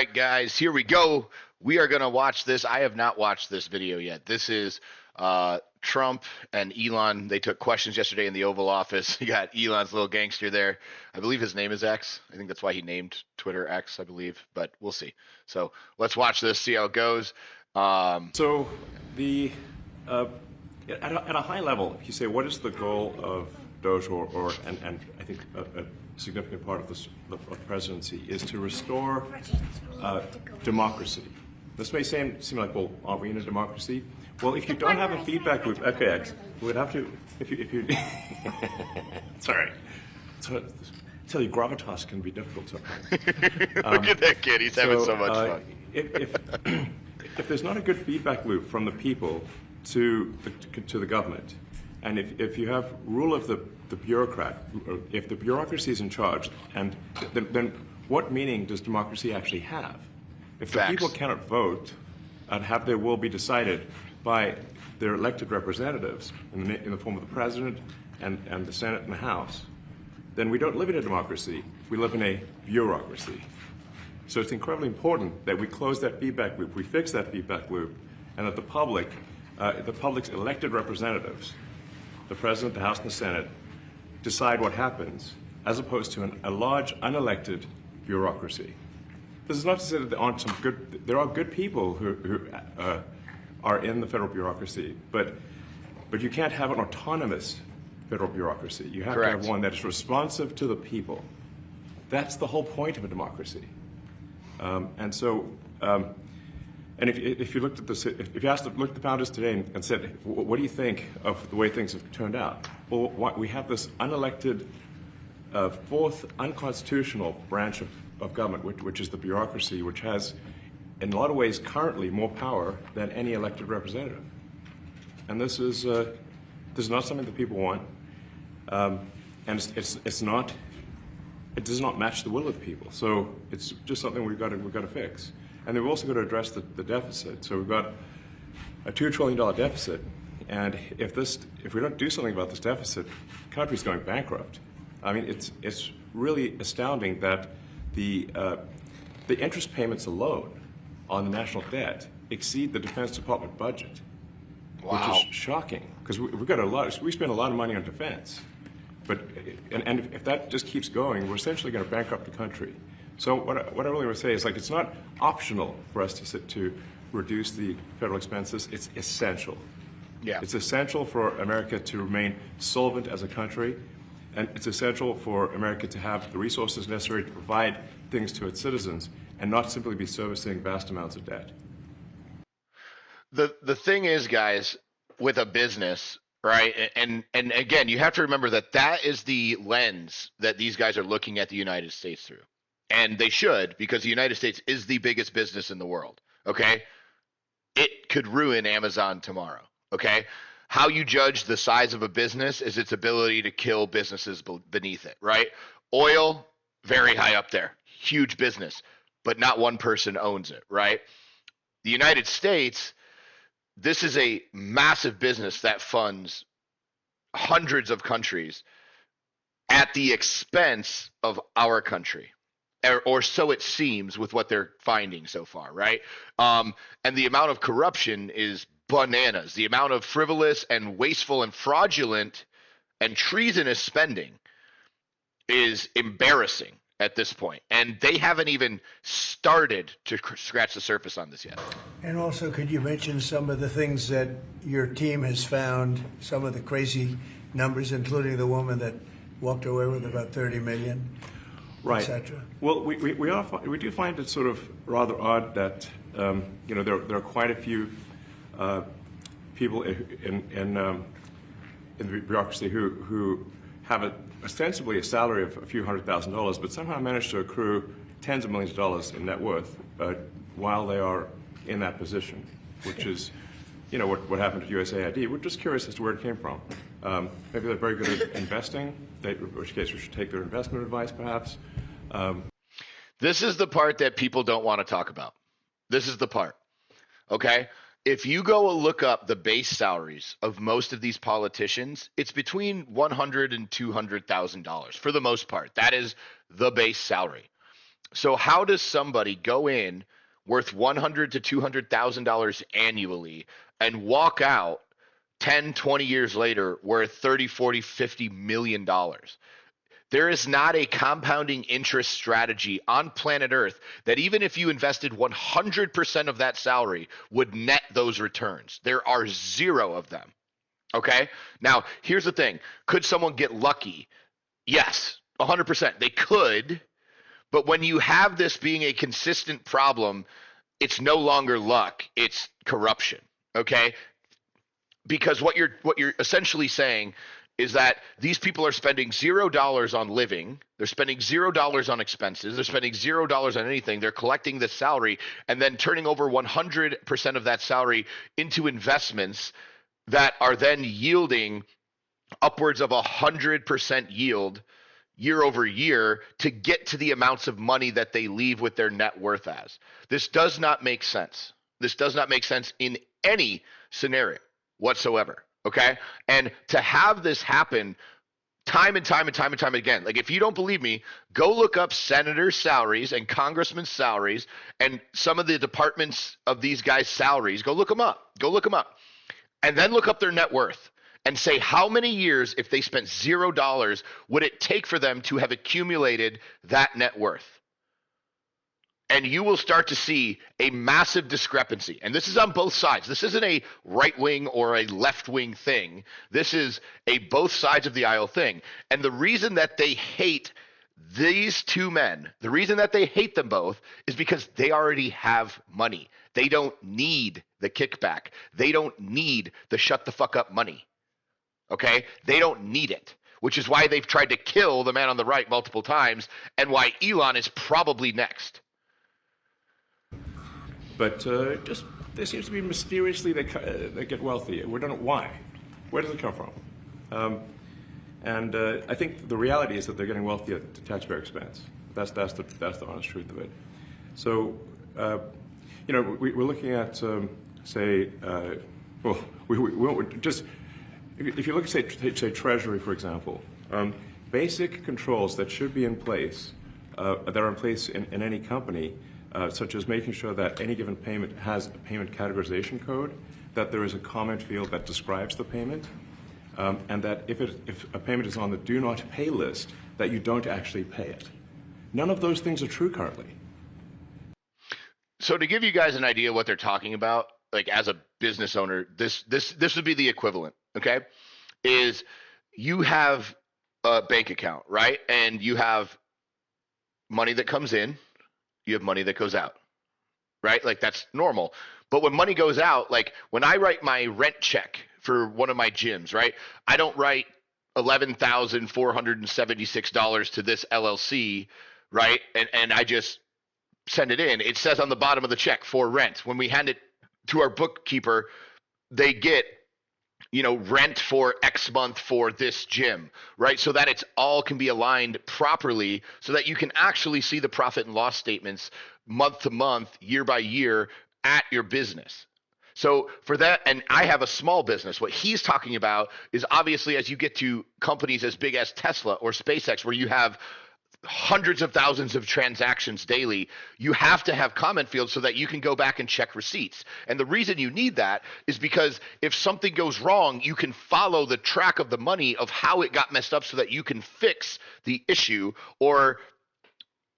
right, guys, here we go. We are going to watch this. I have not watched this video yet. This is Trump and Elon. They took questions yesterday in the Oval Office. You got Elon's little gangster there. I believe his name is X. I think that's why he named Twitter X, I believe, but we'll see. So let's watch this, see how it goes. So the at a high level, if you say what is the goal of DOGE and I think a significant part of the presidency is to restore democracy. This may seem like, well, aren't we in a democracy? Well, if you don't have a feedback loop, okay, X, we would have to, if you sorry. So, tell you, gravitas can be difficult sometimes. Look at that kid, he's having so much fun. If there's not a good feedback loop from the people to the government, and if you have rule of the bureaucrat, if the bureaucracy is in charge, and then what meaning does democracy actually have? If the people cannot vote and have their will be decided by their elected representatives in the form of the president and the Senate and the House, then we don't live in a democracy, we live in a bureaucracy. So it's incredibly important that we close that feedback loop, we fix that feedback loop, and that the public's elected representatives, the President, the House, and the Senate, decide what happens, as opposed to a large, unelected bureaucracy. This is not to say that there are good people who are in the federal bureaucracy, but you can't have an autonomous federal bureaucry. You have to have one that is responsive to the people. That's the whole point of a democracy. And if you looked at this, if you looked at the founders today and said, what do you think of the way things have turned out? Well, we have this unelected, fourth unconstitutional branch of government, which is the bureaucracy, which has, in a lot of ways, currently more power than any elected representative. And this is not something that people want, and it does not match the will of the people. So it's just something we've got to fix. And then we've also got to address the deficit. So we've got a $2 trillion deficit, and if we don't do something about this deficit, the country's going bankrupt. I mean, it's really astounding that the interest payments alone on the national debt exceed the Defense Department budget, which is shocking because we spend a lot of money on defense. But if that just keeps going, we're essentially going to bankrupt the country. So what I really want to say is, like, it's not optional for us to reduce the federal expenses. It's essential. Yeah. It's essential for America to remain solvent as a country, and it's essential for America to have the resources necessary to provide things to its citizens and not simply be servicing vast amounts of debt. The thing is, guys, with a business, right? And again, you have to remember that is the lens that these guys are looking at the United States through. And they should, because the United States is the biggest business in the world, okay? It could ruin Amazon tomorrow, okay? How you judge the size of a business is its ability to kill businesses beneath it, right? Oil, very high up there, huge business, but not one person owns it, right? The United States, this is a massive business that funds hundreds of countries at the expense of our country. Or so it seems with what they're finding so far, right? And the amount of corruption is bananas. The amount of frivolous and wasteful and fraudulent and treasonous spending is embarrassing at this point. And they haven't even started to scratch the surface on this yet. And also, could you mention some of the things that your team has found, some of the crazy numbers, including the woman that walked away with about $30 million? Right. Etc. Well, we do find it sort of rather odd that there are quite a few people in the bureaucracy who have ostensibly a salary of a few $100,000, but somehow manage to accrue tens of millions of dollars in net worth while they are in that position, which is what happened at USAID. We're just curious as to where it came from. Maybe they're very good at investing, in which case we should take their investment advice, perhaps. This is the part that people don't want to talk about. This is the part, okay? If you go look up the base salaries of most of these politicians, it's between $100,000 and $200,000 for the most part. That is the base salary. So how does somebody go in worth $100,000 to $200,000 annually and walk out 10, 20 years later worth 30, 40, 50 million dollars? There is not a compounding interest strategy on planet Earth that even if you invested 100% of that salary would net those returns. There are zero of them. Okay? Now, here's the thing. Could someone get lucky? Yes, 100%. They could, but when you have this being a consistent problem, it's no longer luck, it's corruption. Okay? Because what you're essentially saying is that these people are spending $0 on living, they're spending $0 on expenses, they're spending $0 on anything, they're collecting this salary and then turning over 100% of that salary into investments that are then yielding upwards of 100% yield year over year to get to the amounts of money that they leave with their net worth as. This does not make sense. This does not make sense in any scenario whatsoever. Okay? And to have this happen time and time and time and time again, like if you don't believe me, go look up senators' salaries and congressmen's salaries and some of the departments of these guys' salaries. Go look them up. Go look them up. And then look up their net worth and say how many years, if they spent $0, would it take for them to have accumulated that net worth? And you will start to see a massive discrepancy. And this is on both sides. This isn't a right wing or a left wing thing. This is a both sides of the aisle thing. And the reason that they hate these two men, the reason that they hate them both is because they already have money. They don't need the kickback. They don't need the shut the fuck up money. Okay? They don't need it, which is why they've tried to kill the man on the right multiple times and why Elon is probably next. But just there seems to be mysteriously they get wealthy. We don't know why. Where does it come from? And I think the reality is that they're getting wealthy at the taxpayer expense. That's the honest truth of it. So we're looking at say we just if you look at say Treasury, for example, basic controls that should be in place that are in place in any company. Such as making sure that any given payment has a payment categorization code, that there is a comment field that describes the payment, and that if a payment is on the do not pay list, that you don't actually pay it. None of those things are true currently. So to give you guys an idea what they're talking about, like as a business owner, this would be the equivalent, okay? Is you have a bank account, right? And you have money that comes in, you have money that goes out, right? Like that's normal. But when money goes out, like when I write my rent check for one of my gyms, right? I don't write $11,476 to this LLC, right? And I just send it in. It says on the bottom of the check for rent. When we hand it to our bookkeeper, they get rent for X month for this gym, right? So that it's all can be aligned properly so that you can actually see the profit and loss statements month to month, year by year at your business. So for that, and I have a small business. What he's talking about is obviously as you get to companies as big as Tesla or SpaceX, where you have hundreds of thousands of transactions daily, you have to have comment fields so that you can go back and check receipts. And the reason you need that is because if something goes wrong, you can follow the track of the money of how it got messed up so that you can fix the issue or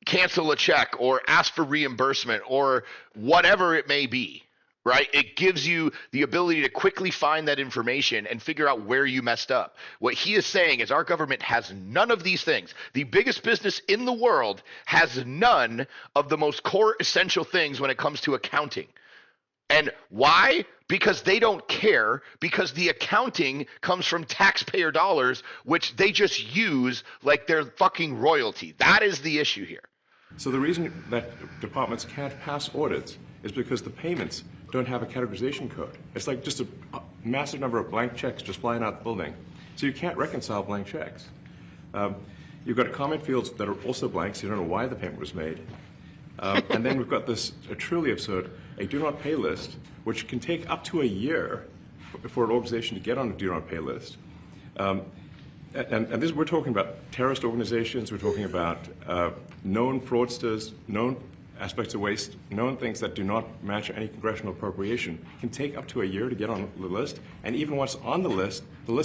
cancel a check or ask for reimbursement or whatever it may be. Right? It gives you the ability to quickly find that information and figure out where you messed up. What he is saying is our government has none of these things. The biggest business in the world has none of the most core essential things when it comes to accounting. And why? Because they don't care, because the accounting comes from taxpayer dollars, which they just use like they're fucking royalty. That is the issue here. So the reason that departments can't pass audits is because the payments don't have a categorization code. It's like just a massive number of blank checks just flying out the building. So you can't reconcile blank checks. You've got comment fields that are also blank, so you don't know why the payment was made. And then we've got this truly absurd, a do not pay list, which can take up to a year for an organization to get on a do not pay list. and this, we're talking about terrorist organizations, we're talking about known fraudsters, known aspects of waste, known things that do not match any congressional appropriation, can take up to a year to get on the list, and even once on the list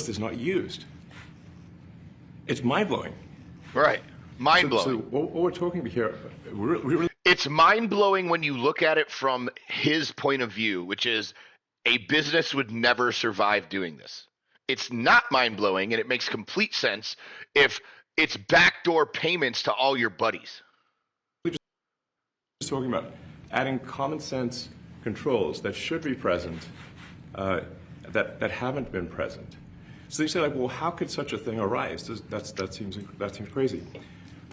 is not used. It's mind-blowing. Right. Mind-blowing. So what we're talking about here, it's mind-blowing when you look at it from his point of view, which is a business would never survive doing this. It's not mind-blowing, and it makes complete sense if it's backdoor payments to all your buddies. talking about adding common sense controls that should be present that haven't been present. So you say, like, well, how could such a thing arise? That seems crazy.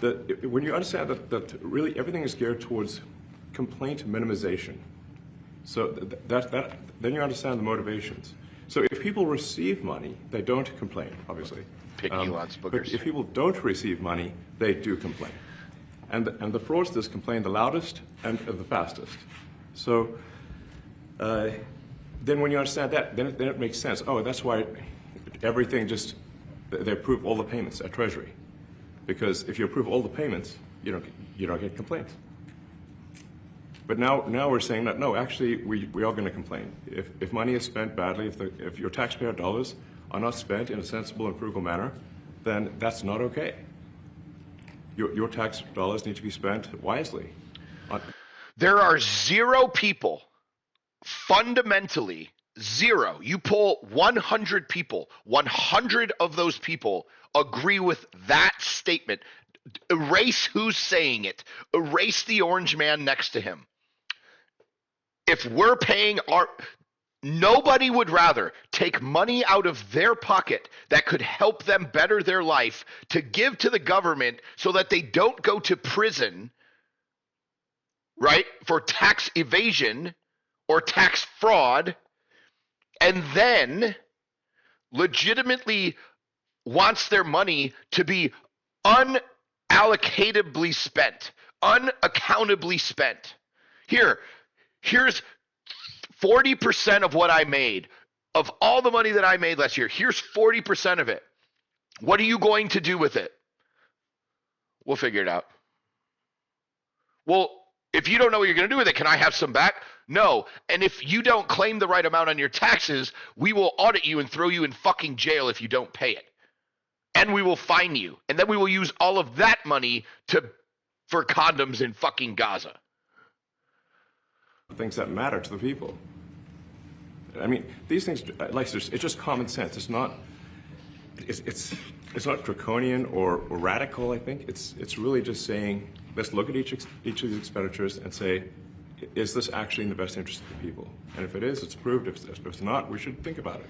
When you understand that really everything is geared towards complaint minimization, so then you understand the motivations. So if people receive money, they don't complain, obviously. Pick Elon's boogers. But if people don't receive money, they do complain. And the fraudsters complain the loudest and the fastest. So then when you understand that, then it makes sense. Oh, that's why everything they approve all the payments at Treasury. Because if you approve all the payments, you don't get complaints. But now we're saying that, no, actually, we are going to complain. If money is spent badly, if your taxpayer dollars are not spent in a sensible and frugal manner, then that's not okay. Your tax dollars need to be spent wisely. There are zero people, fundamentally zero. You poll 100 people, 100 of those people agree with that statement. Erase who's saying it. Erase the orange man next to him. If we're paying nobody would rather take money out of their pocket that could help them better their life to give to the government so that they don't go to prison, right, for tax evasion or tax fraud, and then legitimately wants their money to be unallocatably spent, unaccountably spent. Here's 40% of what I made, of all the money that I made last year. Here's 40% of it. What are you going to do with it? We'll figure it out. Well, if you don't know what you're going to do with it, can I have some back? No. And if you don't claim the right amount on your taxes, we will audit you and throw you in fucking jail if you don't pay it. And we will fine you. And then we will use all of that money for condoms in fucking Gaza. Things that matter to the people. I mean, these things, like, it's just common sense. It's not draconian or radical. I think it's really just saying, let's look at each of these expenditures and say, is this actually in the best interest of the people? And if it is, it's approved. If it's not, we should think about it.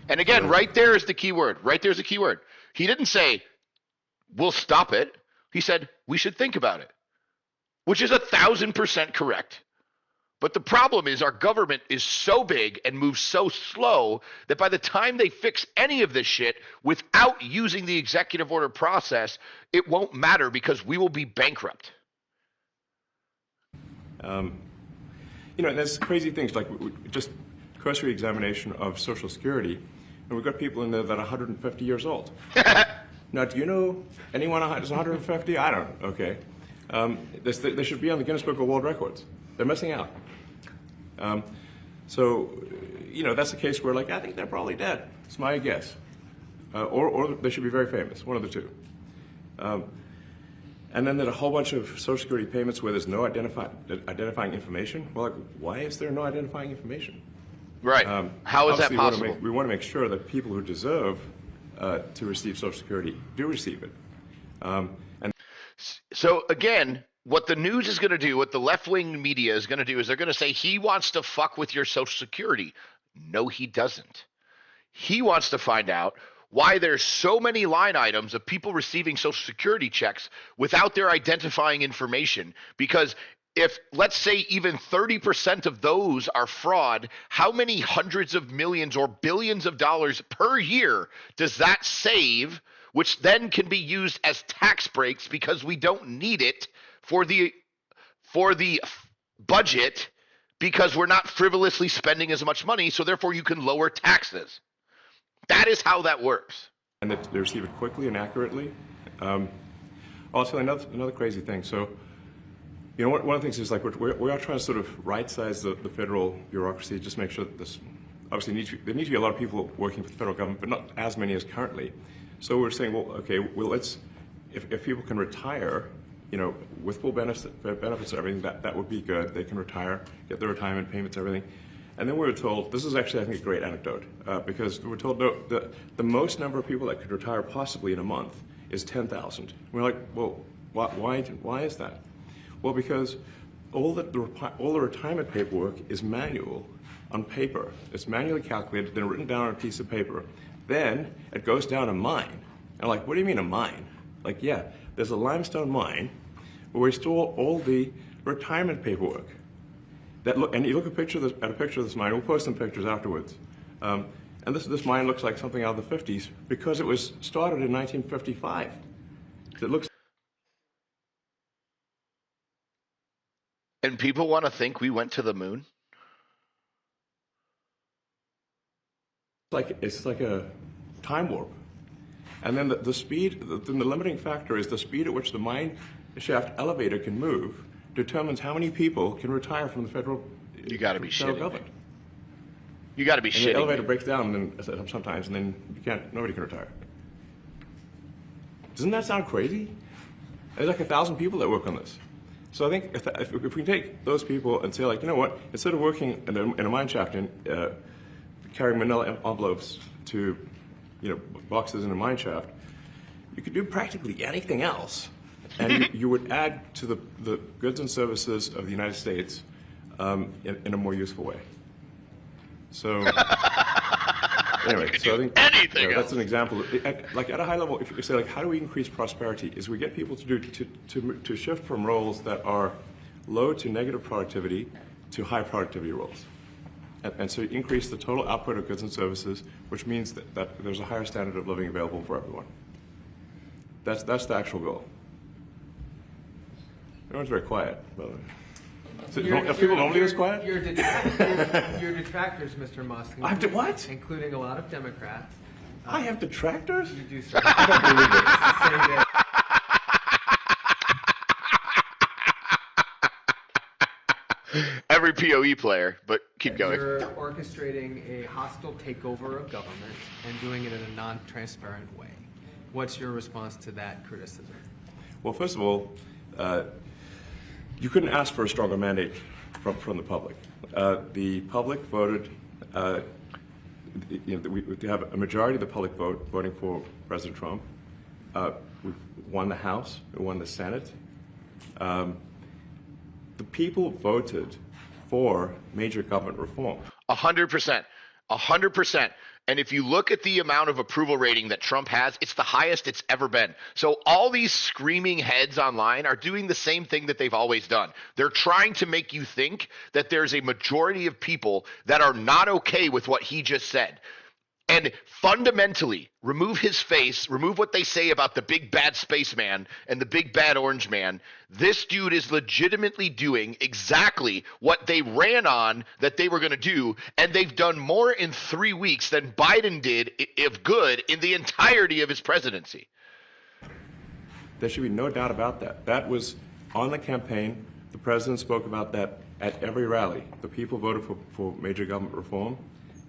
And again, right there is the key word. Right there's the key word. He didn't say, we'll stop it. He said, we should think about it, which is 1,000% correct. But the problem is our government is so big and moves so slow that by the time they fix any of this shit without using the executive order process, it won't matter because we will be bankrupt. There's crazy things like just cursory examination of Social Security, and we've got people in there that are 150 years old. Now, do you know anyone who's 150? I don't. Okay. They should be on the Guinness Book of World Records. They're missing out. That's a case where, like, I think they're probably dead. It's my guess. Or they should be very famous, one of the two. And then there's a whole bunch of Social Security payments where there's no identifying information. Well, like, why is there no identifying information? Right. How is that possible? We want to make sure that people who deserve to receive Social Security do receive it. So again, what the news is going to do, what the left-wing media is going to do, is they're going to say he wants to fuck with your Social Security. No, he doesn't. He wants to find out why there's so many line items of people receiving Social Security checks without their identifying information. Because if, let's say, even 30% of those are fraud, how many hundreds of millions or billions of dollars per year does that save, which then can be used as tax breaks because we don't need it for the budget because we're not frivolously spending as much money, so therefore you can lower taxes. That is how that works. and that they receive it quickly and accurately. Also, another crazy thing. So, one of the things is like we are trying to sort of right-size the federal bureaucracy, just make sure that this obviously there need to be a lot of people working for the federal government, but not as many as currently. So we're saying, well, okay, well, if people can retire, with full benefits and everything, that would be good. They can retire, get their retirement payments, everything. And then we were told, this is actually, I think, a great anecdote, because we were told no, the most number of people that could retire possibly in a month is 10,000. We're like, well, why is that? Well, because all the retirement paperwork is manual on paper. It's manually calculated, then written down on a piece of paper. Then it goes down a mine. And what do you mean a mine? Yeah, there's a limestone mine where we store all the retirement paperwork. And you look at a picture of this mine. We'll post some pictures afterwards. And this mine looks like something out of the 50s because it was started in 1955. It looks. And people want to think we went to the moon? It's like a time warp. And then the speed, the limiting factor is the speed at which the mine shaft elevator can move determines how many people can retire from the federal government. You got to be shitting. The elevator breaks down sometimes, and then nobody can retire. Doesn't that sound crazy? There's 1,000 people that work on this. So I think if we can take those people and say, you know what, instead of working in a mine shaft and carrying manila envelopes to boxes in a mine shaft, you could do practically anything else, and you would add to the goods and services of the United States in a more useful way. So anyway, so I think that's an example. At a high level, if you say how do we increase prosperity, is we get people to shift from roles that are low to negative productivity to high productivity roles. And so you increase the total output of goods and services, which means that there's a higher standard of living available for everyone. That's the actual goal. Everyone's very quiet, by the way. So are people normally this quiet? Your detractors, Mr. Musk. I have to what? Including a lot of Democrats. I have detractors? You do, sir. I don't believe it. Say that Every PoE player, but keep going. you're orchestrating a hostile takeover of government and doing it in a non-transparent way. What's your response to that criticism? Well, first of all, you couldn't ask for a stronger mandate from the public. The public voted. We have a majority of the public voting for President Trump. We won the House. We won the Senate. The people voted for major government reform. 100%. 100%. And if you look at the amount of approval rating that Trump has, it's the highest it's ever been. So all these screaming heads online are doing the same thing that they've always done. They're trying to make you think that there's a majority of people that are not okay with what he just said. And fundamentally, remove his face, remove what they say about the big bad spaceman and the big bad orange man. This dude is legitimately doing exactly what they ran on that they were going to do, and they've done more in 3 weeks than Biden did, if good, in the entirety of his presidency. There should be no doubt about that. That was on the campaign. The president spoke about that at every rally. The people voted for major government reform.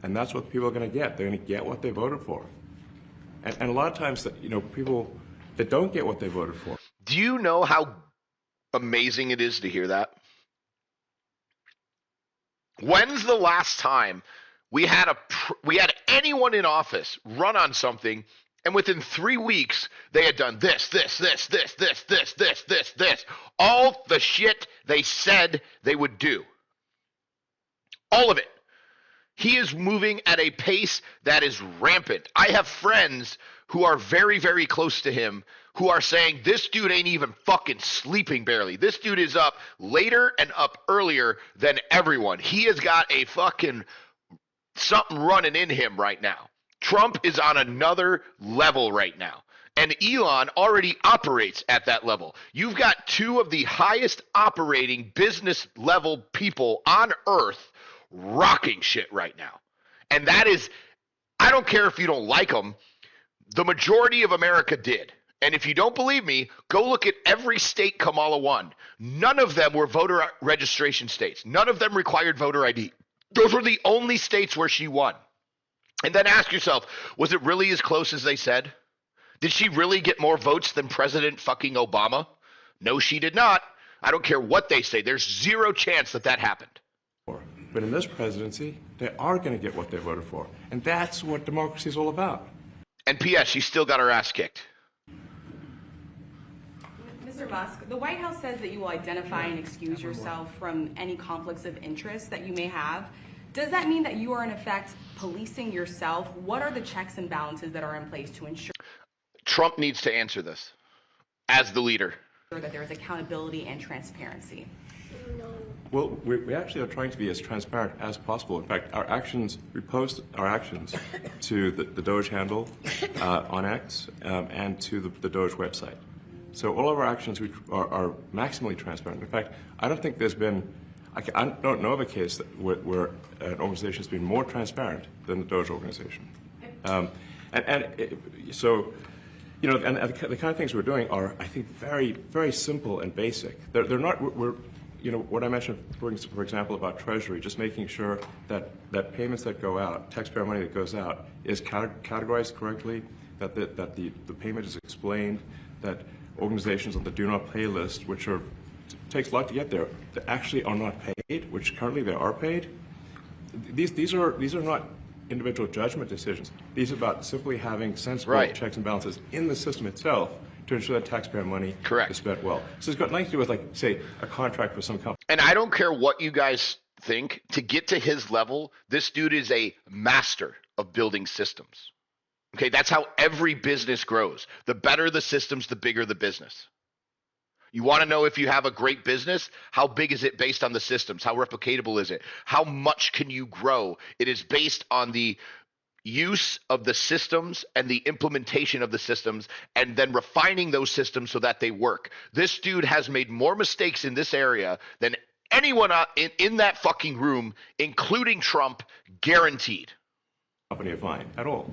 And that's what people are going to get. They're going to get what they voted for. And a lot of times, people that don't get what they voted for. Do you know how amazing it is to hear that? When's the last time we had anyone in office run on something, and within 3 weeks they had done this, all the shit they said they would do, all of it? He is moving at a pace that is rampant. I have friends who are very, very close to him who are saying, this dude ain't even fucking sleeping barely. This dude is up later and up earlier than everyone. He has got a fucking something running in him right now. Trump is on another level right now. And Elon already operates at that level. You've got two of the highest operating business level people on earth rocking shit right now. And that is, I don't care if you don't like them, The majority of America did. And if you don't believe me, go look at every state Kamala won. None of them were voter registration states. None of them required voter ID. Those were the only states where she won. And then ask yourself, was it really as close as they said? Did she really get more votes than President fucking Obama? No, she did not. I don't care what they say. There's zero chance that that happened. But in this presidency, they are going to get what they voted for. And that's what democracy is all about. And P.S., she still got her ass kicked. Mr. Musk, the White House says that you will identify and excuse yourself from any conflicts of interest that you may have. Does that mean that you are in effect policing yourself? What are the checks and balances that are in place to ensure Trump needs to answer this as the leader. that there is accountability and transparency? Well, we actually are trying to be as transparent as possible. In fact, our actions, we post our actions to the DOGE handle on X and to the DOGE website. So all of our actions are maximally transparent. In fact, I don't think there's been, I don't know of a case where an organization has been more transparent than the DOGE organization. So, you know, and the kind of things we're doing are, I think, very, very simple and basic. They're not, you know, what I mentioned, for example, about Treasury, just making sure that payments that go out, taxpayer money that goes out, is categorized correctly, that the payment is explained, that organizations on the do not pay list, which takes a lot to get there, that actually are not paid, which currently they are paid. These are not individual judgment decisions. These are about simply having sensible checks and balances in the system itself to ensure that taxpayer money is spent well. So it's got nothing to do with, like, say, a contract with some company. And I don't care what you guys think, to get to his level, this dude is a master of building systems. Okay, that's how every business grows. The better the systems, the bigger the business. You want to know if you have a great business? How big is it based on the systems? How replicatable is it? How much can you grow? It is based on the use of the systems and the implementation of the systems, and then refining those systems so that they work. This dude has made more mistakes in this area than anyone in that fucking room, including Trump, guaranteed. Company of mine at all.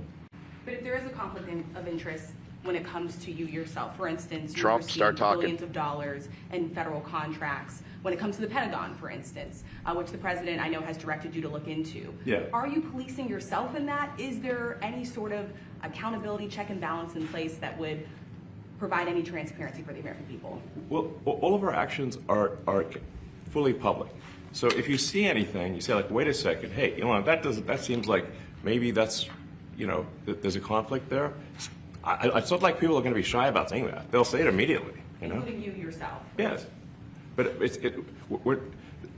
But if there is a conflict of interest when it comes to you yourself, for instance, you Trump, receive start talking. billions of dollars in federal contracts, when it comes to the Pentagon, for instance, which the president, I know, has directed you to look into. Yeah. Are you policing yourself in that? Is there any sort of accountability check and balance in place that would provide any transparency for the American people? Well, all of our actions are fully public. So if you see anything, you say, like, wait a second, hey, Elon, that seems like maybe that's, you know, there's a conflict there. It's not like people are going to be shy about saying that. They'll say it immediately, you know? Including you yourself. Yes. But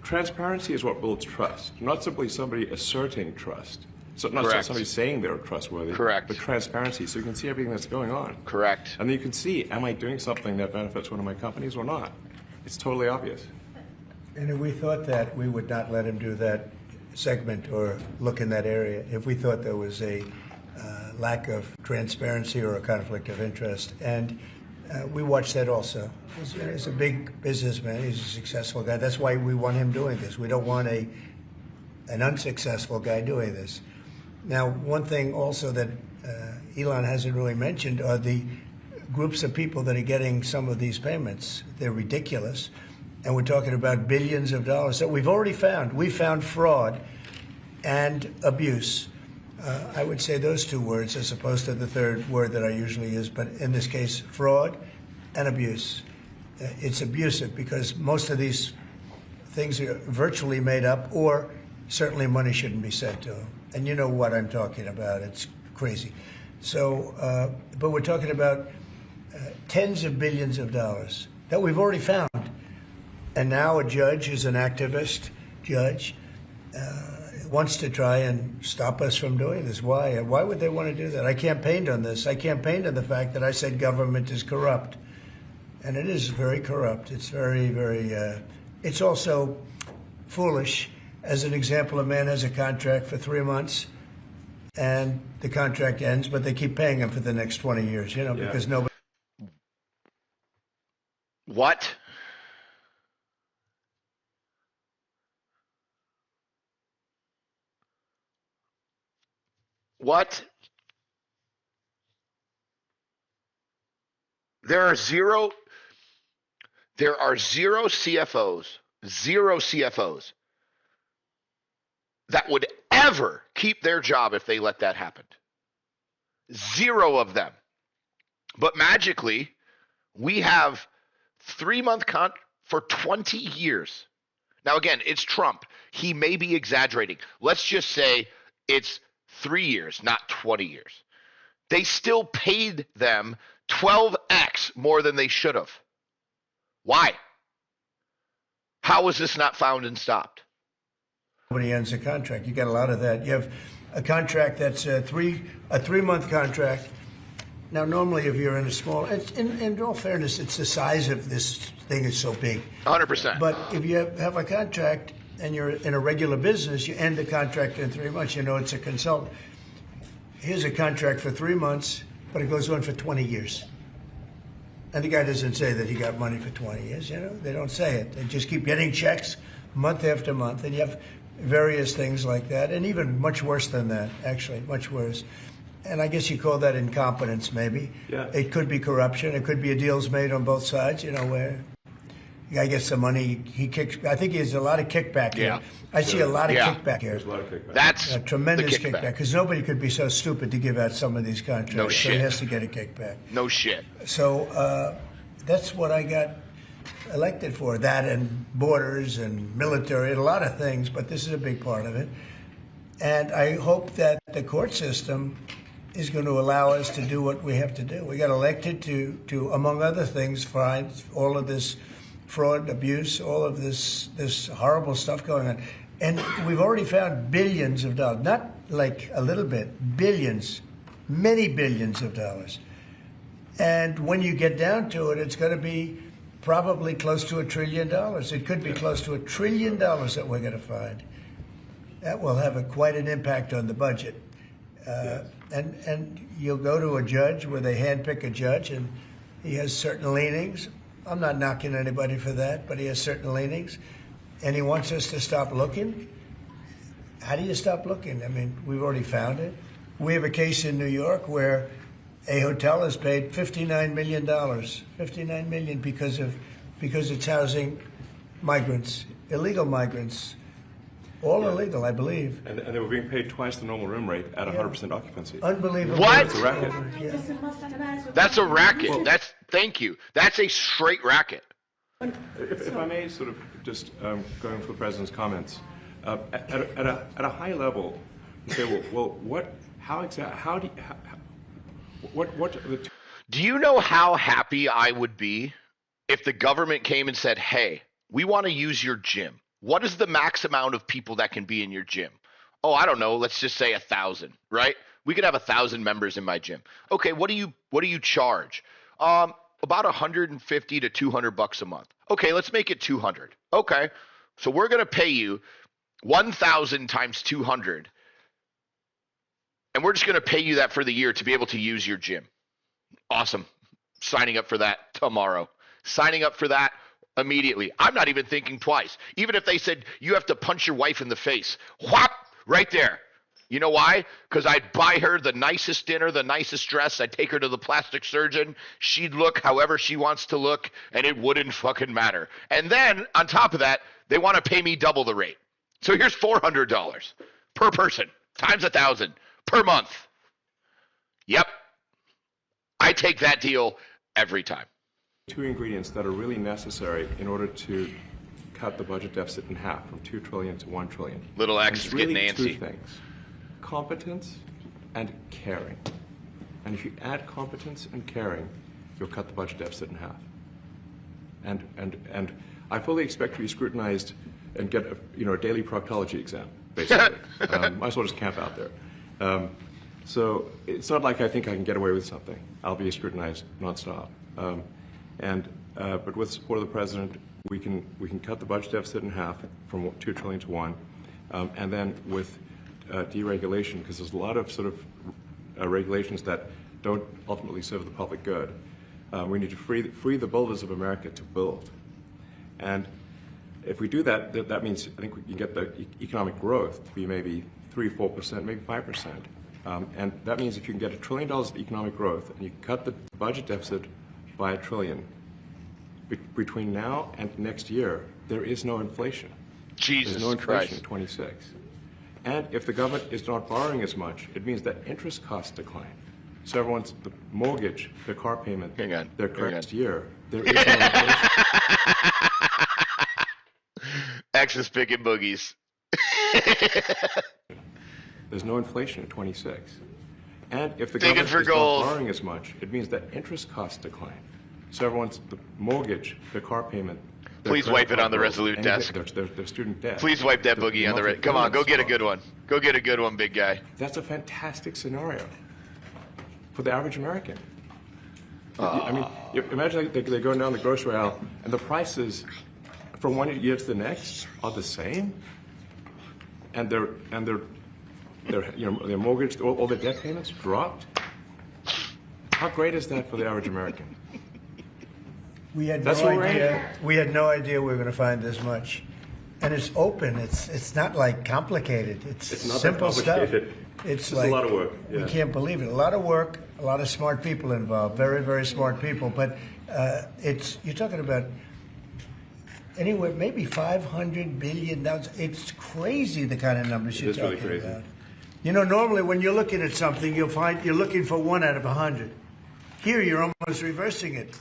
transparency is what builds trust, not simply somebody asserting trust. So not Correct. somebody saying they're trustworthy, Correct. but transparency, so you can see everything that's going on. Correct. And then you can see, am I doing something that benefits one of my companies or not? It's totally obvious. And if we thought that, we would not let him do that segment or look in that area. If we thought there was a lack of transparency or a conflict of interest. And we watch that also. He's a big businessman. He's a successful guy. That's why we want him doing this. We don't want an unsuccessful guy doing this. Now, one thing also that Elon hasn't really mentioned are the groups of people that are getting some of these payments. They're ridiculous. And we're talking about billions of dollars that we've already found. We found fraud and abuse. I would say those two words as opposed to the third word that I usually use, but in this case, fraud and abuse. It's abusive because most of these things are virtually made up, or certainly money shouldn't be sent to them. And you know what I'm talking about. It's crazy. So, but we're talking about tens of billions of dollars that we've already found. And now a judge who's an activist judge wants to try and stop us from doing this. Why? Why would they want to do that? I campaigned on this. I campaigned on the fact that I said government is corrupt. And it is very corrupt. It's very, very, it's also foolish. As an example, a man has a contract for 3 months and the contract ends, but they keep paying him for the next 20 years, you know, because nobody. What? What? There are zero CFOs, zero CFOs that would ever keep their job if they let that happen. Zero of them. But magically, we have 3-month for 20 years. Now, again, it's Trump. He may be exaggerating. Let's just say it's 3 years, not 20 years. They still paid them 12x more than they should have. Why? How was this not found and stopped? Nobody ends a contract. You got a lot of that. You have a contract that's a 3-month contract. Now, normally, if you're in a small, in all fairness, it's the size of this thing is so big. 100%. But if you have a contract and you're in a regular business, you end the contract in 3 months. You know it's a consultant. Here's a contract for 3 months, but it goes on for 20 years. And the guy doesn't say that he got money for 20 years. You know, they don't say it. They just keep getting checks month after month, and you have various things like that, and even much worse than that, actually, much worse. And I guess you call that incompetence, maybe. Yeah. It could be corruption. It could be deals made on both sides, you know, where the guy gets the money, he kicks. I think there's a lot of kickback here. Yeah. I see a lot of Yeah. kickback here. There's a lot of kickback. That's A tremendous the kickback, because nobody could be so stupid to give out some of these contracts. No So shit. he has to get a kickback. No shit. So that's what I got elected for, that and borders and military and a lot of things, but this is a big part of it. And I hope that the court system is going to allow us to do what we have to do. We got elected to among other things, find all of this fraud, abuse, all of this horrible stuff going on. And we've already found billions of dollars, not like a little bit, billions, many billions of dollars. And when you get down to it, it's going to be probably close to $1 trillion. It could be close to $1 trillion that we're going to find. That will have quite an impact on the budget. And you'll go to a judge where they handpick a judge, and he has certain leanings. I'm not knocking anybody for that, but he has certain leanings, and he wants us to stop looking. How do you stop looking? I mean, we've already found it. We have a case in New York where a hotel has paid $59 million, $59 million because it's housing migrants, illegal migrants. All illegal, I believe. And they were being paid twice the normal room rate at 100% occupancy. Unbelievable. What? It's a racket. Yeah. That's a racket. Thank you. That's a straight racket. If I may, sort of just going for the president's comments, at a high level, you say, well, what Do you know how happy I would be if the government came and said, hey, we want to use your gym? What is the max amount of people that can be in your gym? Oh, I don't know. Let's just say 1,000, right? We could have 1,000 members in my gym. Okay, what do you charge? About $150 to $200 a month. Okay, let's make it 200. Okay, so we're going to pay you 1,000 times 200, and we're just going to pay you that for the year to be able to use your gym. Awesome. Signing up for that tomorrow. Signing up for that immediately. I'm not even thinking twice. Even if they said you have to punch your wife in the face, whop, right there. You know why? Because I'd buy her the nicest dinner, the nicest dress. I'd take her to the plastic surgeon. She'd look however she wants to look, and it wouldn't fucking matter. And then on top of that, they want to pay me double the rate. So here's $400 per person times 1,000 per month. Yep. I take that deal every time. two ingredients that are really necessary in order to cut the budget deficit in half from $2 trillion to $1 trillion. Little And X it's is really getting antsy. two things: competence and caring. And if you add competence and caring, you'll cut the budget deficit in half. And I fully expect to be scrutinized and get a daily proctology exam, basically. Might as well just camp out there. So it's not like I think I can get away with something. I'll be scrutinized nonstop. But with support of the president, we can cut the budget deficit in half from $2 trillion to $1, and then with deregulation, because there's a lot of sort of regulations that don't ultimately serve the public good. We need to free the builders of America to build, and if we do that, that means I think we can get the economic growth to be maybe 3-4%, maybe 5%, and that means if you can get $1 trillion of economic growth and you cut the budget deficit by $1 trillion. Between now and next year, there is no inflation. Jesus There's no inflation Christ. in 26. And if the government is not borrowing as much, it means that interest costs decline. So everyone's, the mortgage, their car payment, Hang on, their hang on. next year, there is no inflation. X is picking boogies. There's no inflation in 26. And if the Digging government for is gold. not borrowing as much, it means that interest costs decline. So everyone's, the mortgage, their car payment, their Please credit wipe it card on the bills, Resolute and desk. Their student debt. Please wipe that the boogie on the monthly Come on, go payments get a are- good one. Go get a good one, big guy. That's a fantastic scenario for the average American. I mean, imagine they're going down the grocery aisle and the prices from one year to the next are the same, and their their mortgage, all their debt payments dropped. How great is that for the average American? We had That's no what we're idea. We had no idea we were going to find this much, and it's open. It's not like complicated. It's not that simple stuff. complicated. It's It's like a lot of work. We Yeah. can't believe it. A lot of work. A lot of smart people involved. Very, very smart people. But you're talking about anywhere maybe $500 billion. It's crazy the kind of numbers you're is really talking crazy. about. You know, normally when you're looking at something, you'll find you're looking for 1 out of 100. Here, you're almost reversing it.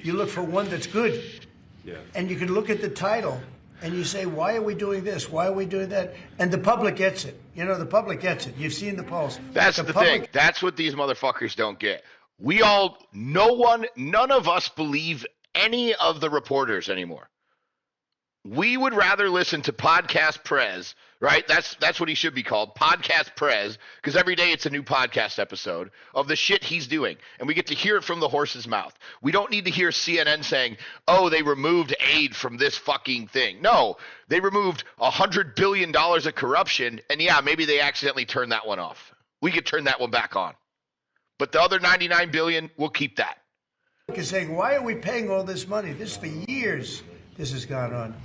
You look for one that's good. Yeah. And you can look at the title and you say, why are we doing this? Why are we doing that? And the public gets it. You know, the public gets it. You've seen the polls. That's the public- thing. That's what these motherfuckers don't get. None of us believe any of the reporters anymore. We would rather listen to Podcast Prez, right? That's what he should be called, Podcast Prez, because every day it's a new podcast episode of the shit he's doing, and we get to hear it from the horse's mouth. We don't need to hear CNN saying, "Oh, they removed aid from this fucking thing." No, they removed $100 billion of corruption, and yeah, maybe they accidentally turned that one off. We could turn that one back on, but the other 99 billion, we'll keep that. is saying, why are we paying all this money? This for years, this has gone on.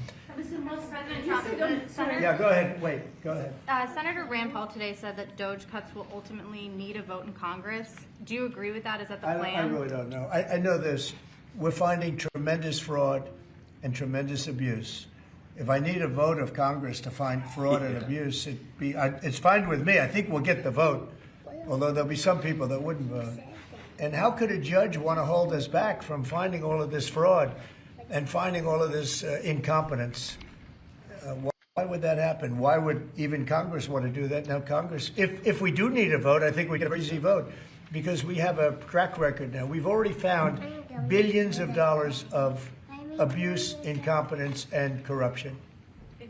President Trump, Yeah, go ahead. Wait, go ahead. Senator Rand Paul today said that DOGE cuts will ultimately need a vote in Congress. Do you agree with that? Is that the I plan? really don't know. I know this. We're finding tremendous fraud and tremendous abuse. If I need a vote of Congress to find fraud and abuse, it's fine with me. I think we'll get the vote, although there'll be some people that wouldn't vote. And how could a judge want to hold us back from finding all of this fraud and finding all of this incompetence? Why would that happen? Why would even Congress want to do that? Now, Congress, if we do need a vote, I think we get a very easy vote because we have a track record now. We've already found billions of dollars of abuse, incompetence, and corruption.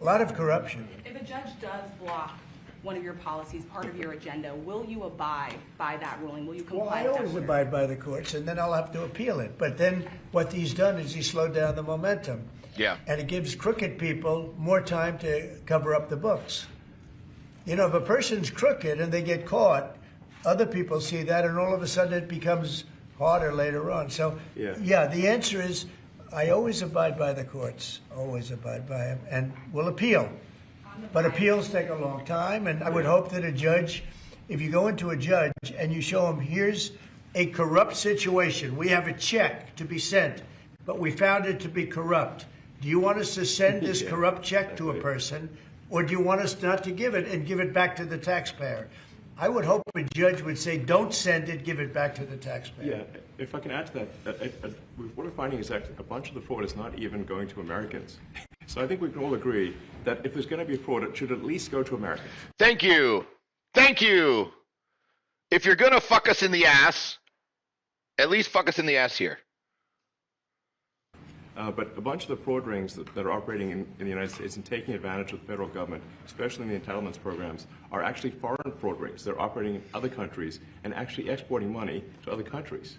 A lot of corruption. If a judge does block one of your policies, part of your agenda, will you abide by that ruling? Will you Well, comply I with that always order? abide by the courts, and then I'll have to appeal it. But then what he's done is he slowed down the momentum. Yeah. And it gives crooked people more time to cover up the books. You know, if a person's crooked and they get caught, other people see that, and all of a sudden it becomes harder later on. So, yeah, the answer is I always abide by the courts, always abide by them, and will appeal. But appeals take a long time, and I would hope that a judge, if you go into a judge and you show him, here's a corrupt situation, we have a check to be sent, but we found it to be corrupt. Do you want us to send this corrupt check to a person, or do you want us not to give it and give it back to the taxpayer? I would hope a judge would say, don't send it, give it back to the taxpayer. Yeah, if I can add to that, what we're finding is that a bunch of the fraud is not even going to Americans. So I think we can all agree that if there's going to be fraud, it should at least go to Americans. Thank you. Thank you. If you're going to fuck us in the ass, at least fuck us in the ass here. But a bunch of the fraud rings that are operating in the United States and taking advantage of the federal government, especially in the entitlements programs, are actually foreign fraud rings. They're operating in other countries and actually exporting money to other countries.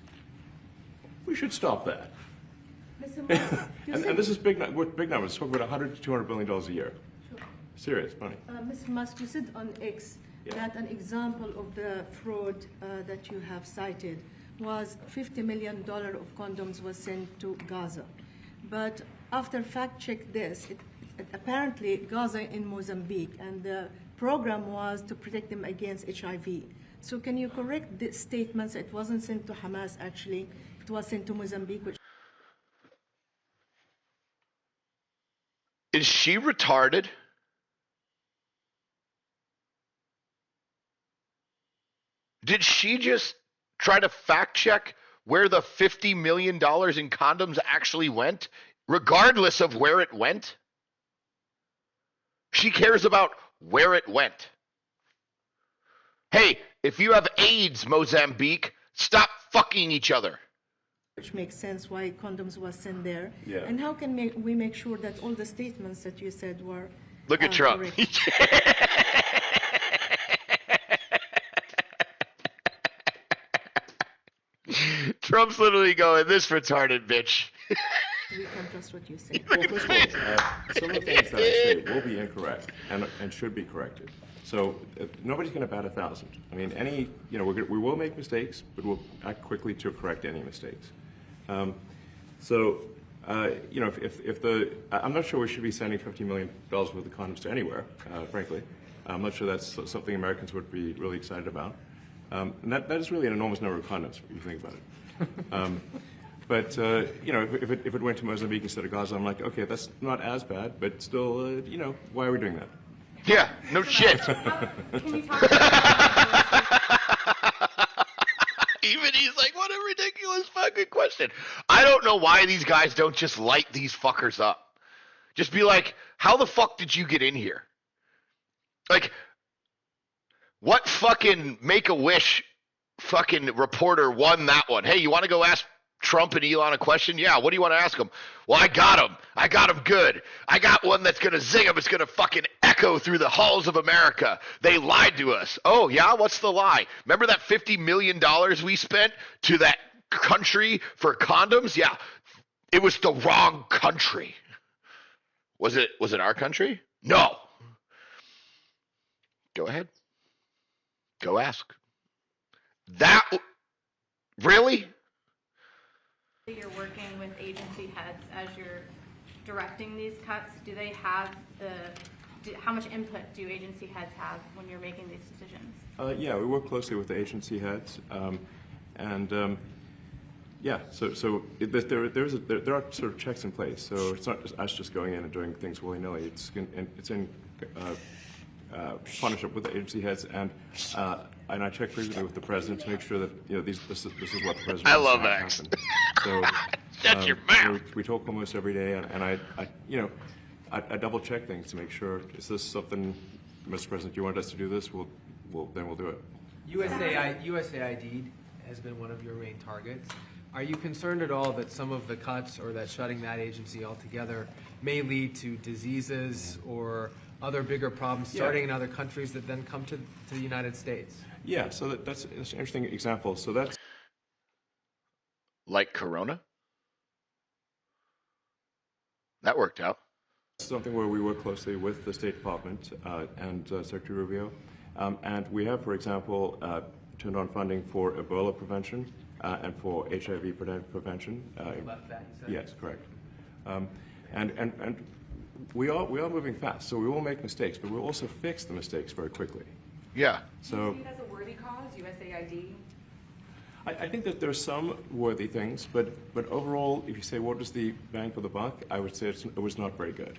We should stop that. And this is big numbers. We're talking about $100 to $200 billion a year. Serious money. Mr. Musk, you said on X that an example of the fraud that you have cited was $50 million of condoms was sent to Gaza. But after fact-check this, apparently Gaza in Mozambique, and the program was to protect them against HIV. So can you correct the statements? It wasn't sent to Hamas, actually. It was sent to Mozambique, which Is she retarded? Did she just try to fact check where the $50 million in condoms actually went, regardless of where it went? She cares about where it went. Hey, if you have AIDS, Mozambique, stop fucking each other. makes sense why condoms was sent there. Yeah. And how can we make sure that all the statements that you said were Look at Trump. correct? Trump's literally going, this retarded bitch. We can trust what you say. Well, first of all, some of the things that I say will be incorrect and should be corrected. So nobody's going to bat 1,000. I mean, we will make mistakes, but we'll act quickly to correct any mistakes. I'm not sure we should be sending $50 million worth of condoms to anywhere, frankly. I'm not sure that's something Americans would be really excited about. And that is really an enormous number of condoms, if you think about it. If it went to Mozambique instead of Gaza, I'm like, okay, that's not as bad, but still, why are we doing that? Yeah, no shit. Can you talk about Even he's like, what a ridiculous fucking question. I don't know why these guys don't just light these fuckers up. Just be like, how the fuck did you get in here? Like, what fucking Make-A-Wish fucking reporter won that one? Hey, you want to go ask Trump and Elon a question? Yeah, what do you want to ask him? Well, I got him. I got him good. I got one that's going to zing him. It's going to fucking echo through the halls of America. They lied to us. Oh, yeah? What's the lie? Remember that $50 million we spent to that country for condoms? Yeah, it was the wrong country. Was it our country? No. Go ahead. Go ask. That really? you're working with agency heads as you're directing these cuts? Do they have how much input do agency heads have when you're making these decisions? Yeah, we work closely with the agency heads, there are sort of checks in place. So it's not just us just going in and doing things willy nilly. It's in partnership with the agency heads, and I check frequently with the president to make sure that this is what the president. I wants love to X. happen. So Shut your mouth. we talk almost every day, and I double check things to make sure, is this something, Mr. President, you want us to do this? We'll do it. USAID has been one of your main targets. Are you concerned at all that some of the cuts or that shutting that agency altogether may lead to diseases or other bigger problems starting in other countries that then come to the United States? Yeah, so that's an interesting example. So that's Like Corona? That worked out. something where we work closely with the State Department and Secretary Rubio. And we have, for example, turned on funding for Ebola prevention and for HIV prevention. You left that, you said? Yes, correct. And we are moving fast, so we will make mistakes, but we'll also fix the mistakes very quickly. Yeah. Do you So see it as a worthy cause, USAID? I think that there's some worthy things, but overall, if you say what was the bang for the buck, I would say it was not very good.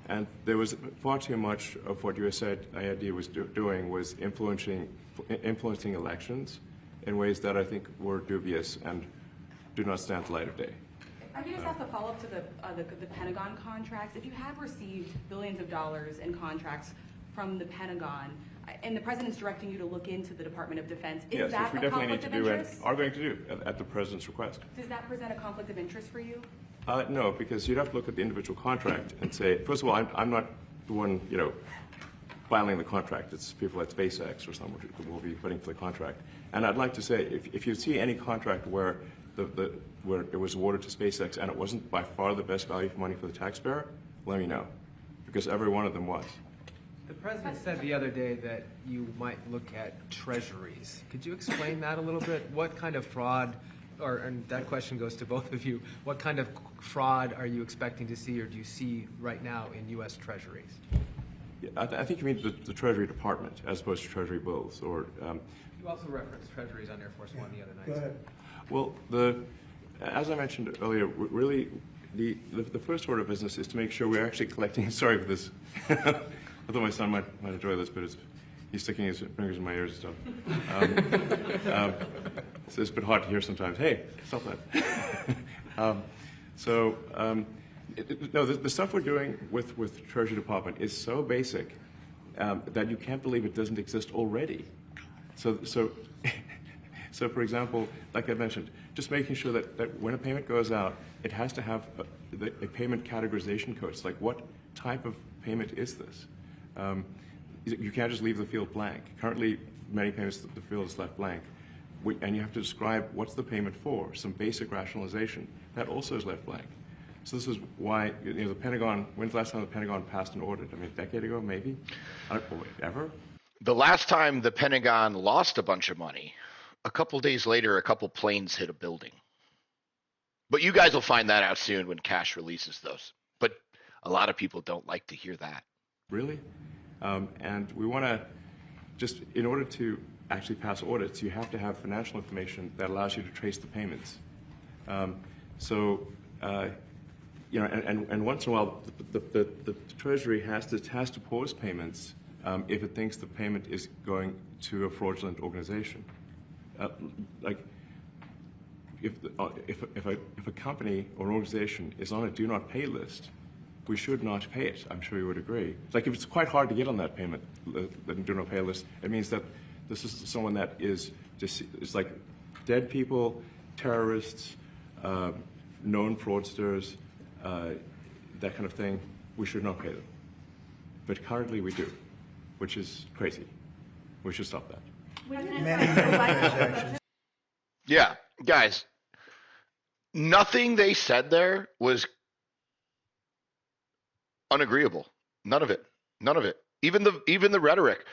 And there was far too much of what USAID was doing was influencing elections in ways that I think were dubious and do not stand the light of day. I can just ask a follow-up to the Pentagon contracts. If you have received billions of dollars in contracts from the Pentagon, and the president's directing you to look into the Department of Defense, is Yes, that which we a definitely need conflict to of do and interest? are going to do at the president's request. Does that present a conflict of interest for you? No, because you'd have to look at the individual contract and say, first of all, I'm not the one, filing the contract. It's people at SpaceX or someone who will be putting for the contract. And I'd like to say, if you see any contract where where it was awarded to SpaceX and it wasn't by far the best value for money for the taxpayer, let me know, because every one of them was. The president said the other day that you might look at treasuries. Could you explain that a little bit? What kind of fraud, and that question goes to both of you, what kind of fraud are you expecting to see or do you see right now in U.S. treasuries? I think you mean the Treasury Department as opposed to Treasury bills, or. You also referenced treasuries on Air Force One the other night. Go ahead. Well, as I mentioned earlier, really, the first order of business is to make sure we're actually collecting. Sorry for this. I thought my son might enjoy this, but he's sticking his fingers in my ears and stuff. So it's a bit hard to hear sometimes. Hey, stop that. No, the stuff we're doing with Treasury Department is so basic that you can't believe it doesn't exist already. So, for example, like I mentioned, just making sure that when a payment goes out, it has to have a payment categorization code. It's like, what type of payment is this? You can't just leave the field blank. Currently, many payments, the field is left blank. And you have to describe what's the payment for, some basic rationalization. That also is left blank. So this is why, the Pentagon, when's the last time the Pentagon passed an audit? I mean, a decade ago, maybe? Ever? The last time the Pentagon lost a bunch of money, a couple days later, a couple planes hit a building. But you guys will find that out soon when cash releases those. But a lot of people don't like to hear that. Really? And we want to just, in order to actually pass audits, you have to have financial information that allows you to trace the payments. And once in a while, the Treasury has to pause payments if it thinks the payment is going to a fraudulent organization. If a company or organization is on a do not pay list, we should not pay it. I'm sure you would agree. Like, if it's quite hard to get on that payment, the do not pay list, it means that this is someone that is just, it's like dead people, terrorists, known fraudsters, that kind of thing. We should not pay them. But currently we do, which is crazy. We should stop that. Many transactions. Yeah, guys, nothing they said there was unagreeable. None of it. None of it. Even the rhetoric.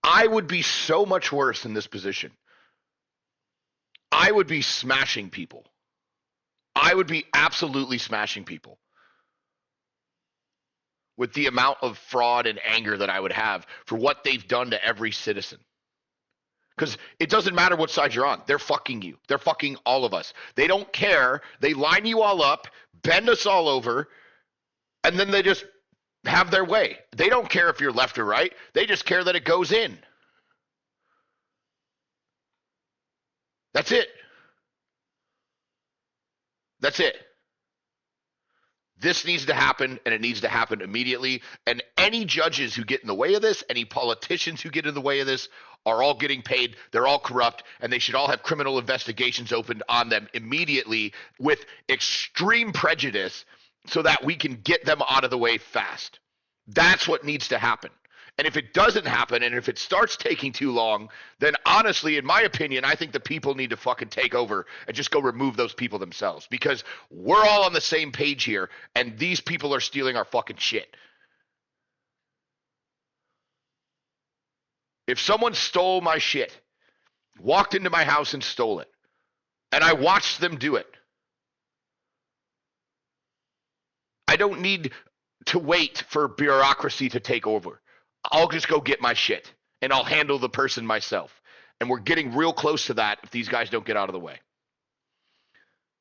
I would be so much worse in this position. I would be smashing people. I would be absolutely smashing people with the amount of fraud and anger that I would have for what they've done to every citizen. Because it doesn't matter what side you're on. They're fucking you. They're fucking all of us. They don't care. They line you all up, bend us all over, and then they just have their way. They don't care if you're left or right. They just care that it goes in. That's it. That's it. This needs to happen, and it needs to happen immediately. And any judges who get in the way of this, any politicians who get in the way of this, are all getting paid. They're all corrupt, and they should all have criminal investigations opened on them immediately with extreme prejudice so that we can get them out of the way fast. That's what needs to happen. And if it doesn't happen, and if it starts taking too long, then honestly, in my opinion, I think the people need to fucking take over and just go remove those people themselves, because we're all on the same page here, and these people are stealing our fucking shit. If someone stole my shit, walked into my house and stole it, and I watched them do it, I don't need to wait for bureaucracy to take over. I'll just go get my shit, and I'll handle the person myself. And we're getting real close to that if these guys don't get out of the way.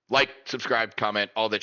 Like, subscribe, comment, all that